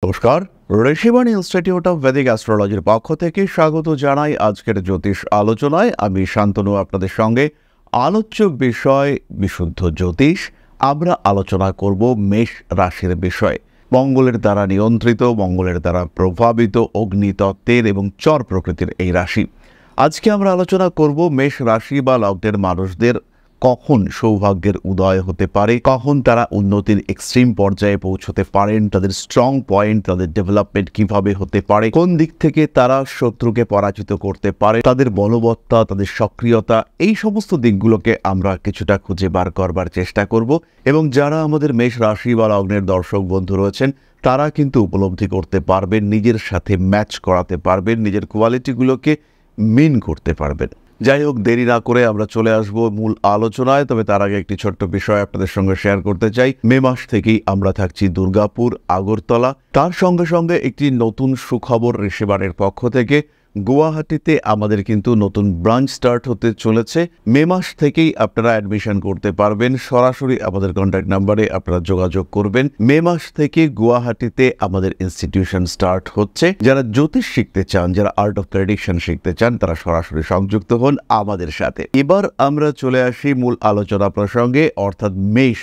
নমস্কার, Rishibani institute of Vedic অ্যাস্ট্রোলজির পক্ষ থেকে স্বাগত জানাই আজকের জ্যোতিষ আলোচনায়। আমি শান্তনু আপনাদের সঙ্গে। আলোচ্য বিষয় বিশুদ্ধ জ্যোতিষ। আমরা আলোচনা করব মেষ রাশির বিষয়ে। মঙ্গলের দ্বারা নিয়ন্ত্রিত, মঙ্গলের দ্বারা প্রভাবিত অগ্নিতত্ত্বের এবং চর প্রকৃতির এই রাশি। আজকে আমরা আলোচনা করব মেষ রাশি বা লগ্নের মানুষদের কখন সৌভাগ্যের উদয় হতে পারে, কখন তারা উন্নতির এক্সট্রিম পর্যায়ে পৌঁছতে পারেন, তাদের স্ট্রং পয়েন্ট, তাদের ডেভেলপমেন্ট কিভাবে হতে পারে, কোন দিক থেকে তারা শত্রুকে পরাজিত করতে পারে, তাদের বলবত্তা, তাদের সক্রিয়তা, এই সমস্ত দিকগুলোকে আমরা কিছুটা খুঁজে বার করবার চেষ্টা করব। এবং যারা আমাদের মেষ রাশি বা লগ্নের দর্শক বন্ধু রয়েছেন তারা কিন্তু উপলব্ধি করতে পারবেন, নিজের সাথে ম্যাচ করাতে পারবেন, নিজের কোয়ালিটিগুলোকে মিন করতে পারবেন। যাই হোক, দেরি না করে আমরা চলে আসব মূল আলোচনায়। তবে তার আগে একটি ছোট্ট বিষয় আপনাদের সঙ্গে শেয়ার করতে চাই। মে মাস থেকেই আমরা থাকছি দুর্গাপুর, আগরতলা। তার সঙ্গে সঙ্গে একটি নতুন সুখবর ঋষিবাণীর পক্ষ থেকে। গুয়াহাটিতে আমাদের কিন্তু নতুন ব্রাঞ্চ স্টার্ট হতে চলেছে। মে মাস থেকেই আপনারা অ্যাডমিশন করতে পারবেন। সরাসরি আমাদের কন্ট্যাক্ট নাম্বারে আপনারা যোগাযোগ করবেন। মে মাস থেকে গুয়াহাটিতে আমাদের ইনস্টিটিউশন স্টার্ট হচ্ছে। যারা জ্যোতিষ শিখতে চান, যারা আর্ট অফ প্রেডিকশন শিখতে চান, তারা সরাসরি সংযুক্ত হন আমাদের সাথে। এবার আমরা চলে আসি মূল আলোচনা প্রসঙ্গে, অর্থাৎ মেষ,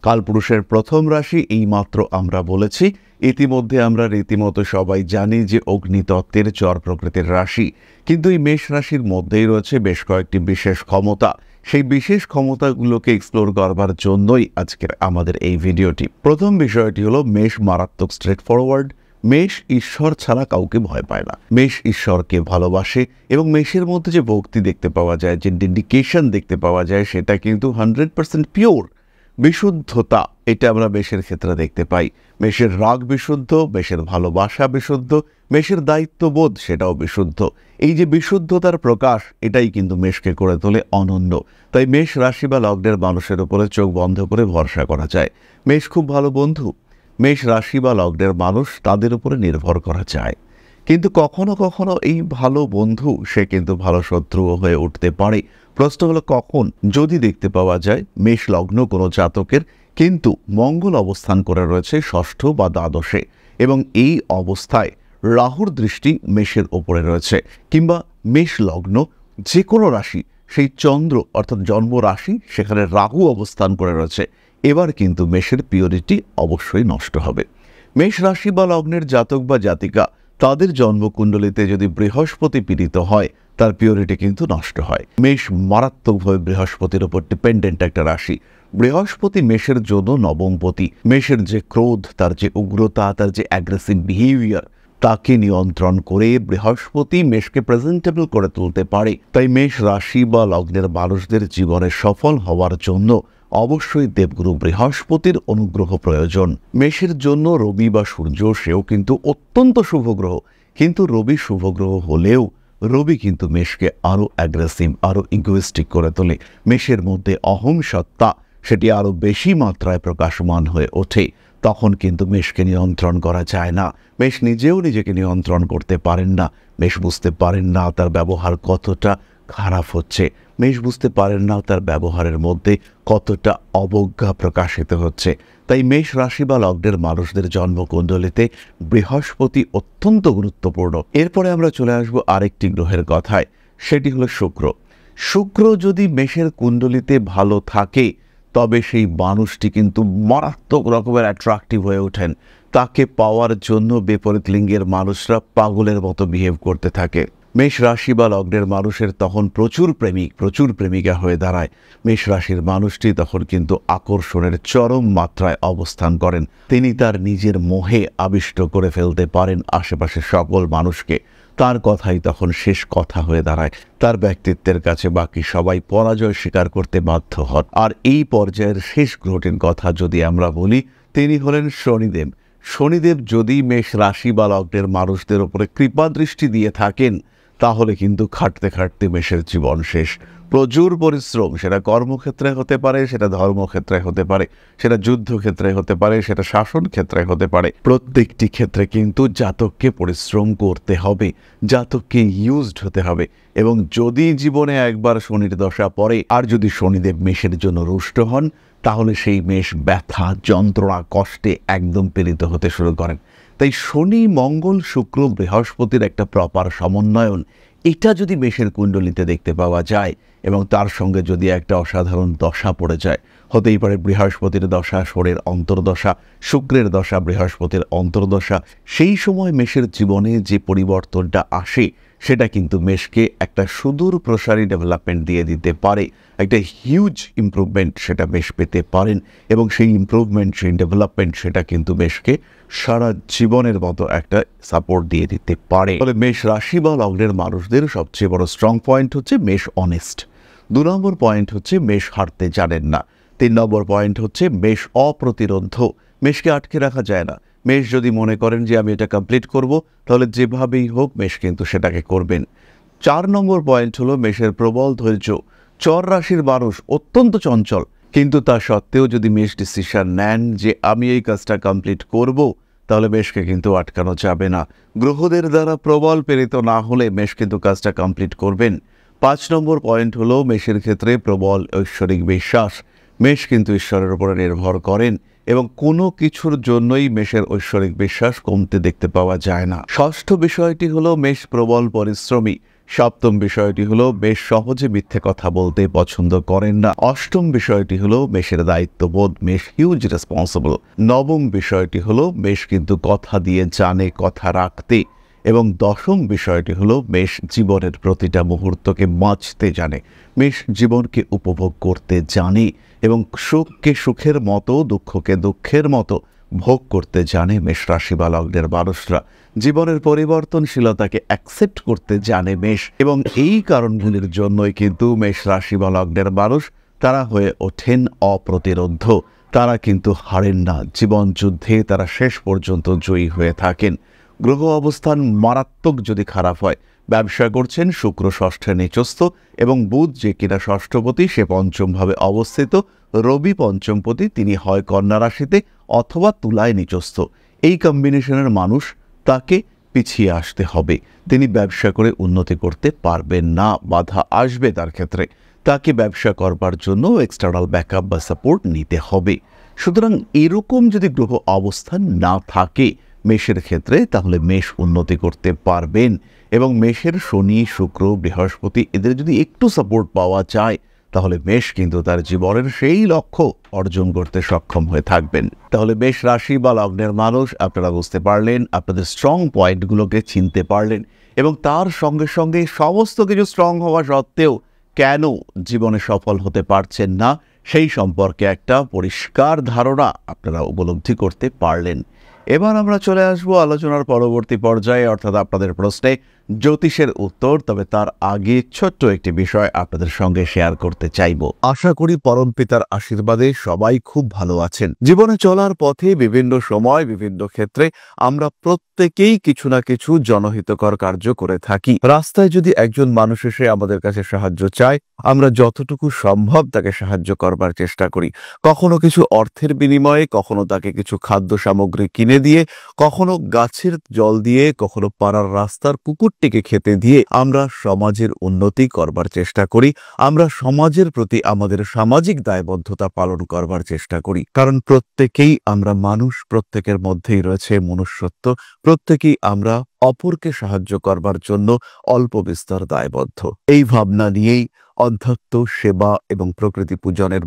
কালপুরুষের প্রথম রাশি। এইমাত্র আমরা বলেছি, ইতিমধ্যে আমরা রীতিমতো সবাই জানি যে অগ্নিতত্ত্বের চর প্রকৃতির রাশি। কিন্তু এই মেষ রাশির মধ্যেই রয়েছে বেশ কয়েকটি বিশেষ ক্ষমতা। সেই বিশেষ ক্ষমতাগুলোকে এক্সপ্লোর করবার জন্যই আজকের আমাদের এই ভিডিওটি। প্রথম বিষয়টি হলো মেষ মারাত্মক স্ট্রেট ফরওয়ার্ড। মেষ ঈশ্বর ছাড়া কাউকে ভয় পায় না। মেষ ঈশ্বরকে ভালোবাসে এবং মেষের মধ্যে যে ভক্তি দেখতে পাওয়া যায়, যে ডেডিকেশন দেখতে পাওয়া যায়, সেটা কিন্তু 100% পিওর বিশুদ্ধতা। এটা আমরা মেষের ক্ষেত্রে দেখতে পাই। মেষের রাগ বিশুদ্ধ, মেষের ভালোবাসা বিশুদ্ধ, মেষের দায়িত্ববোধ সেটাও বিশুদ্ধ। এই যে বিশুদ্ধতার প্রকাশ, এটাই কিন্তু মেষকে করে তোলে অনন্য। তাই মেষ রাশি বা লগ্নের মানুষের উপরে চোখ বন্ধ করে ভরসা করা যায়। মেষ খুব ভালো বন্ধু। মেষ রাশি বা লগ্নের মানুষ, তাদের উপরে নির্ভর করা যায়। কিন্তু কখনো কখনো এই ভালো বন্ধু সে কিন্তু ভালো শত্রুও হয়ে উঠতে পারে। প্রশ্ন হলো কখন? যদি দেখতে পাওয়া যায় মেষ লগ্ন কোনো জাতকের কিন্তু মঙ্গল অবস্থান করে রয়েছে ষষ্ঠ বা দ্বাদশে, এবং এই অবস্থায় রাহুর দৃষ্টি মেষের ওপরে রয়েছে, কিংবা মেষ লগ্ন যে কোনো রাশি, সেই চন্দ্র অর্থাৎ জন্ম রাশি, সেখানে রাহু অবস্থান করে রয়েছে, এবার কিন্তু মেষের পিওরিটি অবশ্যই নষ্ট হবে। মেষ রাশি বা লগ্নের জাতক বা জাতিকা, তাদের জন্মকুণ্ডলিতে যদি বৃহস্পতি পীড়িত হয়, তার পিওরিটি কিন্তু নষ্ট হয়। মেষ মারাত্মকভাবে বৃহস্পতির উপর ডিপেন্ডেন্ট একটা রাশি। বৃহস্পতি মেষের জন্য নবমপতি। মেষের যে ক্রোধ, তার যে উগ্রতা, তার যে অ্যাগ্রেসিভ বিহেভিয়ার, তাকে নিয়ন্ত্রণ করে বৃহস্পতি মেষকে প্রেজেন্টেবল করে তুলতে পারে। তাই মেষ রাশি বা লগ্নের মানুষদের জীবনে সফল হওয়ার জন্য অবশ্যই দেবগুরু বৃহস্পতির অনুগ্রহ প্রয়োজন। মেষের জন্য রবি বা সূর্য, সেও কিন্তু অত্যন্ত শুভ গ্রহ। কিন্তু রবি শুভ গ্রহ হলেও রবি কিন্তু মেষকে আরও অ্যাগ্রেসিভ, আরও ইগোইস্টিক করে তোলে। মেষের মধ্যে অহং সত্তা, সেটি আরও বেশি মাত্রায় প্রকাশমান হয়ে ওঠে। তখন কিন্তু মেষকে নিয়ন্ত্রণ করা যায় না। মেষ নিজেও নিজেকে নিয়ন্ত্রণ করতে পারেন না। মেষ বুঝতে পারেন না তার ব্যবহার কতটা খারাপ হচ্ছে। মেষ বুঝতে পারেন না তার ব্যবহারের মধ্যে কতটা অবজ্ঞা প্রকাশিত হচ্ছে। তাই মেষ রাশি বা লগ্নের মানুষদের জন্মকুণ্ডলিতে বৃহস্পতি অত্যন্ত গুরুত্বপূর্ণ। এরপরে আমরা চলে আসব আরেকটি গ্রহের কথায়, সেটি হলো শুক্র। শুক্র যদি মেষের কুণ্ডলিতে ভালো থাকে, তবে সেই মানুষটি কিন্তু মারাত্মক রকমের অ্যাট্রাক্টিভ হয়ে ওঠেন। তাকে পাওয়ার জন্য বিপরীত লিঙ্গের মানুষরা পাগলের মতো বিহেভ করতে থাকে। মেষ রাশি বা লগ্নের মানুষের তখন প্রচুর প্রেমিক, প্রচুর প্রেমিকা হয়ে দাঁড়ায়। মেষ রাশির মানুষটি তখন কিন্তু আকর্ষণের চরম মাত্রায় অবস্থান করেন। তিনি তার নিজের মোহে আবিষ্ট করে ফেলতে পারেন আশেপাশের সকল মানুষকে। তার কথাই তখন শেষ কথা হয়ে দাঁড়ায়। তার ব্যক্তিত্বের কাছে বাকি সবাই পরাজয় স্বীকার করতে বাধ্য হন। আর এই পর্যায়ের শেষ গ্রহটির কথা যদি আমরা বলি, তিনি হলেন শনিদেব। শনিদেব যদি মেষ রাশি বা লগ্নের মানুষদের উপরে কৃপা দৃষ্টি দিয়ে থাকেন, তাহলে কিন্তু খাটতে খাটতে মেষের জীবন শেষ। প্রচুর পরিশ্রম, সেটা কর্মক্ষেত্রে হতে পারে, সেটা ধর্মক্ষেত্রে হতে পারে, সেটা যুদ্ধক্ষেত্রে হতে পারে, সেটা শাসন ক্ষেত্রে হতে পারে। প্রত্যেকটি ক্ষেত্রে কিন্তু জাতককে পরিশ্রম করতে হবে, জাতককে ইউজড হতে হবে। এবং যদি জীবনে একবার শনির দশা পড়ে, আর যদি শনিদেব মেষের জন্য রুষ্ট হন, তাহলে সেই মেষ ব্যথা, যন্ত্রণা, কষ্টে একদম পীড়িত হতে শুরু করেন। তাই শনি, মঙ্গল, শুক্র, বৃহস্পতির একটা প্রপার সমন্বয়ন, এটা যদি মেষের কুণ্ডলিতে দেখতে পাওয়া যায় এবং তার সঙ্গে যদি একটা অসাধারণ দশা পড়ে যায়, হতেই পারে বৃহস্পতির দশা, শনির অন্তর্দশা, শুক্রের দশা, বৃহস্পতির অন্তর্দশা, সেই সময় মেষের জীবনে যে পরিবর্তনটা আসে সেটা কিন্তু মেষকে একটা সুদূর প্রসারী ডেভেলপমেন্ট দিয়ে দিতে পারে, একটা হিউজ ইমপ্রুভমেন্ট সেটা মেষ পেতে পারেন এবং সেই ইমপ্রুভমেন্ট, সেই ডেভেলপমেন্ট সেটা কিন্তু মেষকে সারা জীবনের মতো একটা সাপোর্ট দিয়ে দিতে পারে। ফলে মেষ রাশি বা লগ্নের মানুষদের সবচেয়ে বড় স্ট্রং পয়েন্ট হচ্ছে মেষ অনেস্ট। 2 নম্বর পয়েন্ট হচ্ছে মেষ হারতে জানেন না। 3 নম্বর পয়েন্ট হচ্ছে মেষ অপ্রতিরোধ্য, মেষকে আটকে রাখা যায় না। মেষ যদি মনে করেন যে আমি এটা কমপ্লিট করব, তাহলে যেভাবেই হোক মেষ কিন্তু সেটাকে করবেন। 4 নম্বর পয়েন্ট হলো মেষের প্রবল ধৈর্য। চর রাশির মানুষ অত্যন্ত চঞ্চল, কিন্তু তা সত্ত্বেও যদি মেষ ডিসিশন নেন যে আমি এই কাজটা কমপ্লিট করব, তাহলে মেষকে কিন্তু আটকানো যাবে না। গ্রহদের দ্বারা প্রবল প্রেরিত না হলে মেষ কিন্তু কাজটা কমপ্লিট করবেন। 5 নম্বর পয়েন্ট হলো মেষের ক্ষেত্রে প্রবল ঐশ্বরিক বিশ্বাস। মেষ কিন্তু ঈশ্বরের উপরে নির্ভর করেন এবং কোনো কিছুর জন্যই মেষের ঐশ্বরিক বিশ্বাস কমতে দেখতে পাওয়া যায় না। 6ষ্ঠ বিষয়টি হলো মেষ প্রবল পরিশ্রমী। 7ম বিষয়টি হলো মেষ সহজে মিথ্যে কথা বলতে পছন্দ করেন না। 8ম বিষয়টি হলো মেষের দায়িত্ববোধ, মেষ হিউজ রেসপন্সিবল। 9ম বিষয়টি হলো মেষ কিন্তু কথা দিয়ে জানে কথা রাখতে এবং 10ম বিষয়টি হলো মেষ জীবনের প্রতিটা মুহূর্তকে বাঁচতে জানে, মেষ জীবনকে উপভোগ করতে জানে এবং সুখকে সুখের মতো, দুঃখকে দুঃখের মতো ভোগ করতে জানে মেষ রাশি বা লগ্নের মানুষরা। জীবনের পরিবর্তনশীলতাকে অ্যাকসেপ্ট করতে জানে মেষ এবং এই কারণগুলির জন্যই কিন্তু মেষ রাশি বা লগ্নের মানুষ তারা হয়ে ওঠেন অপ্রতিরোধ্য। তারা কিন্তু হারেন না, জীবন যুদ্ধে তারা শেষ পর্যন্ত জয়ী হয়ে থাকেন। গ্রহ অবস্থান মারাত্মক যদি খারাপ হয়, ব্যবসা করছেন, শুক্র ষষ্ঠে নিচস্থ এবং বুধ যে কিনা ষষ্ঠপতি সে পঞ্চমভাবে অবস্থিত, রবি পঞ্চমপতি, তিনি হয় কন্যা রাশিতে অথবা তুলায় নিচস্থ, এই কম্বিনেশনের মানুষ তাকে পিছিয়ে আসতে হবে। তিনি ব্যবসা করে উন্নতি করতে পারবেন না, বাধা আসবে তার ক্ষেত্রে। তাকে ব্যবসা করবার জন্য এক্সটার্নাল ব্যাকআপ বা সাপোর্ট নিতে হবে। সুতরাং এরকম যদি গ্রহ অবস্থান না থাকে মেষের ক্ষেত্রে, তাহলে মেষ উন্নতি করতে পারবেন এবং মেষের শনি, শুক্র, বৃহস্পতি এদের যদি একটু সাপোর্ট পাওয়া যায়, তাহলে মেষ কিন্তু তার জীবনের সেই লক্ষ্য অর্জন করতে সক্ষম হয়ে থাকবেন। তাহলে মেষ রাশি বা লগ্নের মানুষ, আপনারা বুঝতে পারলেন, আপনাদের স্ট্রং পয়েন্টগুলোকে চিনতে পারলেন এবং তার সঙ্গে সঙ্গে সমস্ত কিছু স্ট্রং হওয়া সত্ত্বেও কেন জীবনে সফল হতে পারছেন না সেই সম্পর্কে একটা পরিষ্কার ধারণা আপনারা উপলব্ধি করতে পারলেন। এবার আমরা চলে আসব আলোচনার পরবর্তী পর্যায়ে, অর্থাৎ আপনাদের প্রশ্নে জ্যোতিষের উত্তর। তবে তার আগে ছোট্ট একটি বিষয় আপনাদের সঙ্গে শেয়ার করতে চাইব। আশা করি পরম পিতার আশীর্বাদে সবাই খুব ভালো আছেন। জীবনে চলার পথে বিভিন্ন সময় বিভিন্ন ক্ষেত্রে আমরা প্রত্যেকেই কিছু না কিছু জনহিতকর কার্য করে থাকি। রাস্তায় যদি একজন মানুষ এসে আমাদের কাছে সাহায্য চায়, আমরা যতটুকু সম্ভব তাকে সাহায্য করবার চেষ্টা করি। কখনো কিছু অর্থের বিনিময়ে, কখনো তাকে কিছু খাদ্য সামগ্রী কিনে দিয়ে, কখনো গাছের জল দিয়ে, কখনো পাড়ার রাস্তার কুকুরটিকে খেতে দিয়ে আমরা সমাজের উন্নতি করবার চেষ্টা করি। আমরা সমাজের প্রতি আমাদের সামাজিক দায়বদ্ধতা পালন করবার চেষ্টা করি, কারণ প্রত্যেকেই আমরা মানুষ, প্রত্যেকের মধ্যেই রয়েছে মনুষ্যত্ব, প্রত্যেকেই আমরা অপরকে সাহায্য করবার জন্য অল্প বিস্তর দায়বদ্ধ। এই ভাবনা নিয়েই অধ্যাত্ম, সেবা এবং প্রকৃতি পূজনের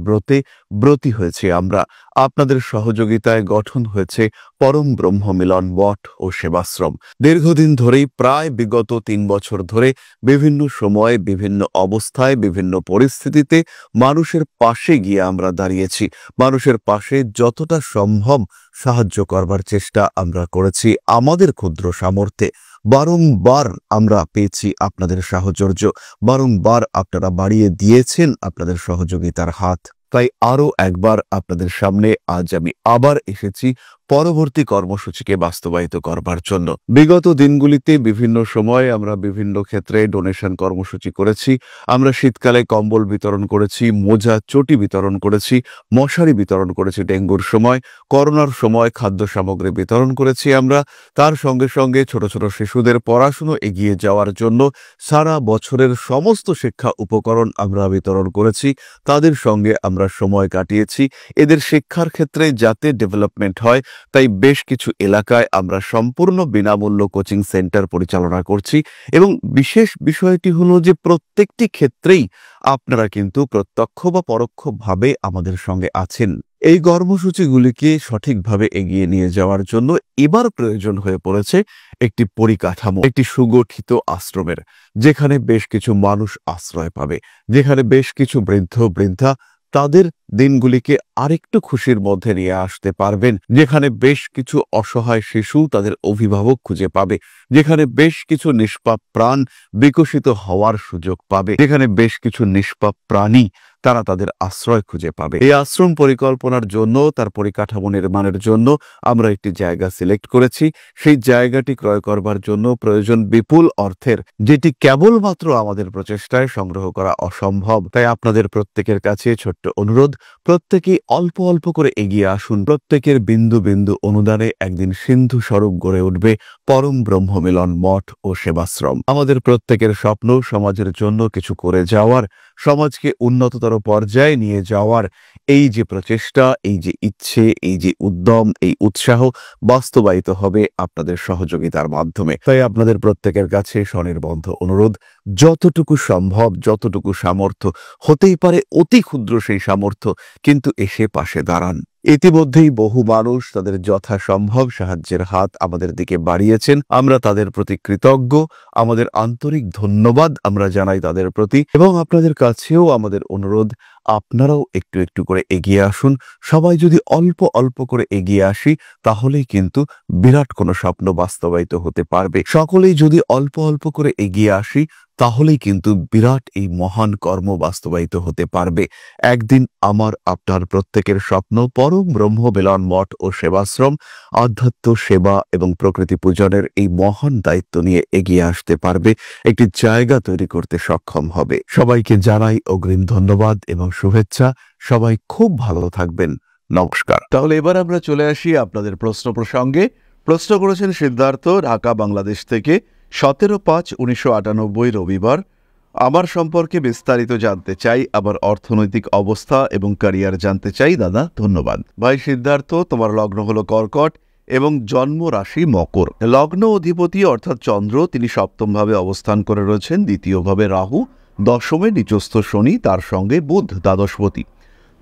ব্রতী হয়েছে আমরা। আপনাদের সহযোগিতায় গঠন হয়েছে পরম ব্রহ্ম মিলন মঠ ও সেবাশ্রম। দীর্ঘদিন ধরেই, প্রায় বিগত 3 বছর ধরে বিভিন্ন সময়ে, বিভিন্ন অবস্থায়, বিভিন্ন পরিস্থিতিতে মানুষের পাশে গিয়ে আমরা দাঁড়িয়েছি। মানুষের পাশে যতটা সম্ভব সাহায্য করবার চেষ্টা আমরা করেছি আমাদের ক্ষুদ্র সামর্থ্যে। বারংবার আমরা পেয়েছি আপনাদের সাহচর্য, বারংবার আপনারা বাড়িয়ে দিয়েছেন আপনাদের সহযোগিতার হাত। তাই আরও একবার আপনাদের সামনে আজ আমি আবার এসেছি পরবর্তী কর্মসূচিকে বাস্তবায়িত করবার জন্য। বিগত দিনগুলিতে বিভিন্ন সময়ে আমরা বিভিন্ন ক্ষেত্রে ডোনেশন কর্মসূচি করেছি। আমরা শীতকালে কম্বল বিতরণ করেছি, মোজা, চটি বিতরণ করেছি, মশারি বিতরণ করেছি ডেঙ্গুর সময়, করোনার সময় খাদ্য সামগ্রী বিতরণ করেছি আমরা। তার সঙ্গে সঙ্গে ছোট ছোট শিশুদের পড়াশুনো এগিয়ে যাওয়ার জন্য সারা বছরের সমস্ত শিক্ষা উপকরণ আমরা বিতরণ করেছি। তাদের সঙ্গে আমরা সময় কাটিয়েছি। এদের শিক্ষার ক্ষেত্রে যাতে ডেভেলপমেন্ট হয়, তাই বেশ কিছু এলাকায় আমরা সম্পূর্ণ বিনামূল্য কোচিং সেন্টার পরিচালনা করছি এবং বিশেষ বিষয়টি হলো যে প্রত্যেকটি ক্ষেত্রেই আপনারা কিন্তু প্রত্যক্ষ বা পরোক্ষভাবে আমাদের সঙ্গে আছেন। এই কর্মসূচিগুলিকে সঠিকভাবে এগিয়ে নিয়ে যাওয়ার জন্য এবার প্রয়োজন হয়ে পড়েছে একটি পরিকাঠামো, একটি সুগঠিত আশ্রমের, যেখানে বেশ কিছু মানুষ আশ্রয় পাবে, যেখানে বেশ কিছু বৃদ্ধ বৃদ্ধা তাদের দিনগুলিকে আরেকটু খুশির মধ্যে নিয়ে আসতে পারবেন, যেখানে বেশ কিছু অসহায় শিশু তাদের অভিভাবক খুঁজে পাবে, যেখানে বেশ কিছু নিষ্পাপ প্রাণ বিকশিত হওয়ার সুযোগ পাবে, যেখানে বেশ কিছু নিষ্পাপ প্রাণী তারা তাদের আশ্রয় খুঁজে পাবে। এই আশ্রম পরিকল্পনার জন্য, তার পরিকাঠামো নির্মাণের জন্য আমরা একটি জায়গা সিলেক্ট করেছি। সেই জায়গাটি ক্রয় করবার জন্য প্রয়োজন বিপুল অর্থের, যেটি কেবলমাত্র আমাদের প্রচেষ্টায় সংগ্রহ করা অসম্ভব। তাই আপনাদের প্রত্যেকের কাছে ছোট্ট অনুরোধ, প্রত্যেকেই অল্প অল্প করে এগিয়ে আসুন। প্রত্যেকের বিন্দু বিন্দু অনুদানে একদিন সিন্ধু স্বরূপ গড়ে উঠবে পরম ব্রহ্মমিলন মঠ ও সেবাশ্রম। আমাদের প্রত্যেকের স্বপ্ন সমাজের জন্য কিছু করে যাওয়ার, সমাজকে উন্নততর পর্যায়ে নিয়ে যাওয়ার এই যে প্রচেষ্টা, এই যে ইচ্ছে, এই যে উদ্যম, এই উৎসাহ বাস্তবায়িত হবে আপনাদের সহযোগিতার মাধ্যমে। তাই আপনাদের প্রত্যেকের কাছে স্বনির্বন্ধ অনুরোধ, যতটুকু সম্ভব, যতটুকু সামর্থ্য, হতেই পারে অতি ক্ষুদ্র সেই সামর্থ্য, কিন্তু এসে পাশে দাঁড়ান। ইতিমধ্যেই বহু মানুষ তাদের যথাসম্ভব সাহায্যের হাত আমাদের দিকে বাড়িয়েছেন। আমরা তাদের প্রতি কৃতজ্ঞ, আমাদের আন্তরিক ধন্যবাদ আমরা জানাই তাদের প্রতি। এবং আপনাদের কাছেও আমাদের অনুরোধ, আপনারাও একটু একটু করে এগিয়ে আসুন। সবাই যদি অল্প অল্প করে এগিয়ে আসি, তাহলেই কিন্তু বিরাট কোনো স্বপ্ন বাস্তবায়িত হতে পারবে। সকলেই যদি অল্প অল্প করে এগিয়ে আসি, তাহলেই কিন্তু বিরাট এই মহান কর্ম বাস্তবায়িত হতে পারবে। একদিন আমার আপনার প্রত্যেকের স্বপ্ন পরম ব্রহ্মমিলন মঠ ও সেবাশ্রম আধ্যাত্ম সেবা এবং প্রকৃতি পূজনের এই মহান দায়িত্ব নিয়ে এগিয়ে আসতে পারবে, একটি জায়গা তৈরি করতে সক্ষম হবে। সবাইকে জানাই অগ্রিম ধন্যবাদ এবং শুভেচ্ছা। সবাই খুব ভালো থাকবেন। নমস্কার। তাহলে এবার আমরা চলে আসি আপনাদের প্রশ্ন প্রসঙ্গে। প্রশ্ন করেছেন সিদ্ধার্থ, ঢাকা, বাংলাদেশ থেকে। 17/5/1998 রবিবার। আমার সম্পর্কে বিস্তারিত জানতে চাই, আবার অর্থনৈতিক অবস্থা এবং ক্যারিয়ার জানতে চাই। দাদা ধন্যবাদ। ভাই সিদ্ধার্থ, তোমার লগ্ন হলো কর্কট এবং জন্ম রাশি মকর। লগ্ন অধিপতি অর্থাৎ চন্দ্র, তিনি সপ্তমভাবে অবস্থান করে রয়েছেন, দ্বিতীয়ভাবে রাহু, দশমে নিচস্থ শনি, তার সঙ্গে বুধ দ্বাদশপতি।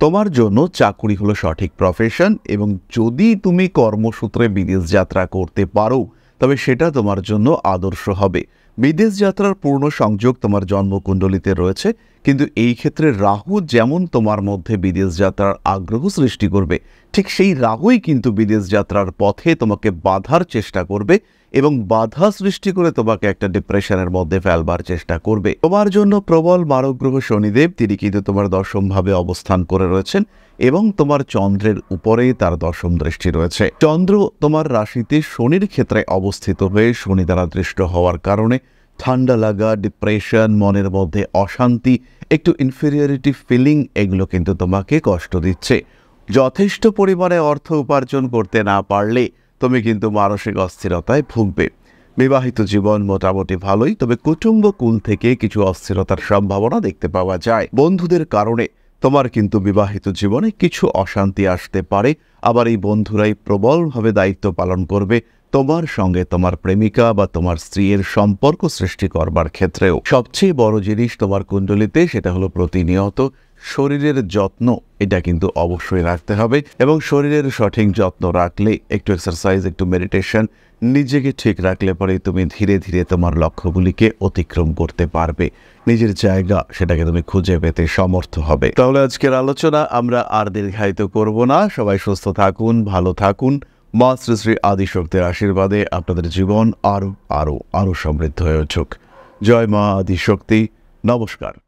তোমার জন্য চাকুরি হলো সঠিক প্রফেশন, এবং যদি তুমি কর্মসূত্রে বিদেশ যাত্রা করতে পারো তবে সেটা তোমার জন্য আদর্শ হবে। বিদেশ যাত্রার পূর্ণ সংযোগ তোমার জন্মকুণ্ডলিতে রয়েছে, কিন্তু এই ক্ষেত্রে রাহু যেমন তোমার মধ্যে বিদেশ যাত্রার আগ্রহ সৃষ্টি করবে, ঠিক সেই রাহুই কিন্তু বিদেশ যাত্রার পথে তোমাকে বাধার চেষ্টা করবে এবং বাধা সৃষ্টি করে তোমাকে একটা ডিপ্রেশনের মধ্যে ফেলবার চেষ্টা করবে। তোমার জন্য প্রবল মারক গ্রহ শনিদেব, তিনি কিন্তু তোমার দশমভাবে অবস্থান করে রয়েছেন এবং তোমার চন্দ্রের উপরে তার দশম দৃষ্টি রয়েছে। চন্দ্র তোমার রাশিতে শনির ক্ষেত্রে অবস্থিত হয়ে শনি দ্বারা দৃষ্ট হওয়ার কারণে ঠান্ডা লাগা, ডিপ্রেশন, মনের মধ্যে অশান্তি, একটু ইনফেরিয়রিটি ফিলিং, এগুলো কিন্তু তোমাকে কষ্ট দিচ্ছে। যথেষ্ট পরিমাণে অর্থ উপার্জন করতে না পারলে তুমি কিন্তু মানসিক অস্থিরতায় ভুগবে। বিবাহিত জীবন মোটামুটি ভালোই, তবে কুটুম্ব কুল থেকে কিছু অস্থিরতার সম্ভাবনা দেখতে পাওয়া যায়। বন্ধুদের কারণে তোমার কিন্তু বিবাহিত জীবনে কিছু অশান্তি আসতে পারে, আবার এই বন্ধুরাই প্রবলভাবে দায়িত্ব পালন করবে তোমার সঙ্গে তোমার প্রেমিকা বা তোমার স্ত্রীর সম্পর্ক সৃষ্টি করবার ক্ষেত্রেও। সবচেয়ে বড় জিনিস তোমার কুণ্ডলিতে, সেটা হলো প্রতিনিয়ত শরীরের যত্ন, এটা কিন্তু অবশ্যই রাখতে হবে। এবং শরীরের সঠিক যত্ন রাখলে, একটু এক্সারসাইজ, একটু মেডিটেশন, নিজেকে ঠিক রাখলে পরে তুমি ধীরে ধীরে তোমার লক্ষ্যগুলিকে অতিক্রম করতে পারবে। নিজের জায়গা সেটাকে তুমি খুঁজে পেতে সমর্থ হবে। তাহলে আজকের আলোচনা আমরা আর দীর্ঘায়িত করব না। সবাই সুস্থ থাকুন, ভালো থাকুন। মা শ্রী শ্রী আদিশক্তির আশীর্বাদে আপনাদের জীবন আরো আরো আরো সমৃদ্ধ হয়ে উঠুক। জয় মা আদিশক্তি। নমস্কার।